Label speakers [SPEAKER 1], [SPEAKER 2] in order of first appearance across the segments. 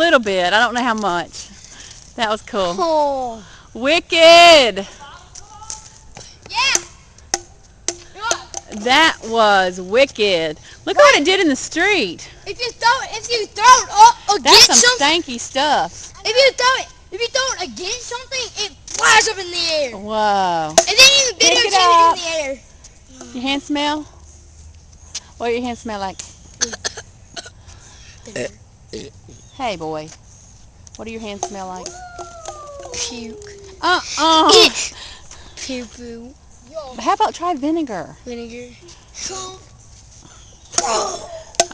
[SPEAKER 1] little bit. I don't know how much. That was cool.
[SPEAKER 2] Oh.
[SPEAKER 1] Wicked.
[SPEAKER 2] Yeah.
[SPEAKER 1] That was wicked. Look at what it did in the street.
[SPEAKER 2] If you throw it up
[SPEAKER 1] That's
[SPEAKER 2] against
[SPEAKER 1] some
[SPEAKER 2] something,
[SPEAKER 1] stanky stuff.
[SPEAKER 2] if you throw it against something, it flies up in the air.
[SPEAKER 1] Whoa.
[SPEAKER 2] And then in the video,
[SPEAKER 1] Pick it
[SPEAKER 2] it's
[SPEAKER 1] up.
[SPEAKER 2] in the air.
[SPEAKER 1] Your hands smell? What do your hands smell like? Hey, boy. What do your hands smell like?
[SPEAKER 2] Puke. Poo-poo.
[SPEAKER 1] How about try vinegar?
[SPEAKER 2] Vinegar.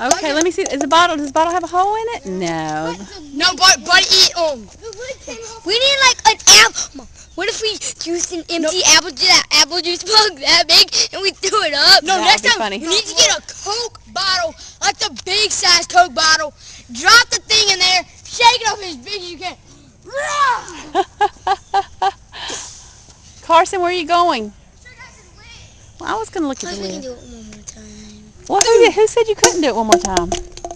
[SPEAKER 1] Okay, let me see. Does the bottle have a hole in it? No.
[SPEAKER 2] No, but eat we need like an apple. What if we used an empty apple juice plug that big and we threw it up? No,
[SPEAKER 1] That
[SPEAKER 2] next
[SPEAKER 1] would be
[SPEAKER 2] time
[SPEAKER 1] funny.
[SPEAKER 2] we need to get a Coke bottle, like the big size Coke bottle. Drop the thing in there, shake it up as big as you can.
[SPEAKER 1] Carson, where are you going? Well, I was going to look at the
[SPEAKER 2] We can
[SPEAKER 1] lid.
[SPEAKER 2] do it one more time.
[SPEAKER 1] Well, who said you couldn't do it one more time?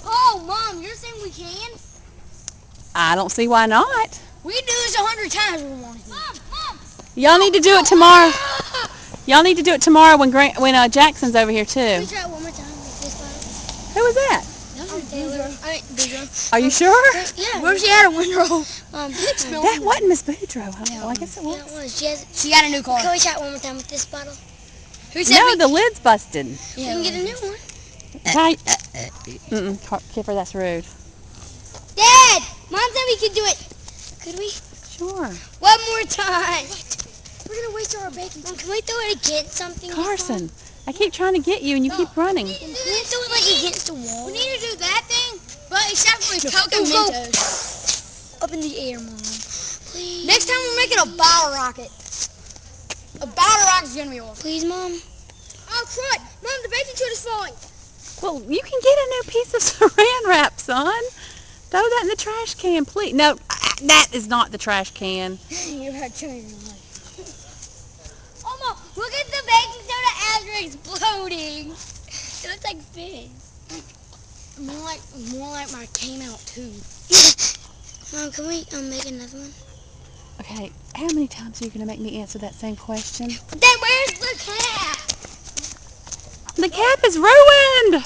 [SPEAKER 2] Oh, Mom, you're saying we can?
[SPEAKER 1] I don't see why not.
[SPEAKER 2] We can do this 100 times if we want to. Mom.
[SPEAKER 1] Y'all need to do it tomorrow. Y'all need to do it tomorrow when Jackson's over here too.
[SPEAKER 2] Can we try it one more time with this bottle?
[SPEAKER 1] Who was that?
[SPEAKER 2] Taylor.
[SPEAKER 1] Are you sure?
[SPEAKER 2] Yeah. Where she had a window.
[SPEAKER 1] That wasn't Miss Boudreaux. Huh? Well, I guess it was.
[SPEAKER 2] Yeah, it was. She got a new car. Can we try it one more time with this bottle? Who said
[SPEAKER 1] No, the lid's busted.
[SPEAKER 2] We can get a new one.
[SPEAKER 1] Kiffer, that's rude.
[SPEAKER 2] Dad! Mom said we could do it. Could we?
[SPEAKER 1] Sure.
[SPEAKER 2] One more time. We're going to waste all our baking. Mom, can we throw it against something?
[SPEAKER 1] Carson, I keep trying to get you and you keep running.
[SPEAKER 2] Can we throw it like against the wall? We need to do that thing, but except with Coke and Mentos. Up in the air, Mom. Please. Next time we're making a bottle rocket. A bottle rocket's going to be awesome. Please, Mom. Oh, crud. Mom, the baking soda is falling.
[SPEAKER 1] Well, you can get a new piece of saran wrap, son. Throw that in the trash can, please. No, that is not the trash can.
[SPEAKER 2] You had changed your life. Oh, Mom, look at the baking soda as we're exploding. It looks like fish. More like my came out too. Mom, can we make another one?
[SPEAKER 1] Okay, how many times are you going to make me answer that same question?
[SPEAKER 2] Then where's the cap?
[SPEAKER 1] The cap is ruined!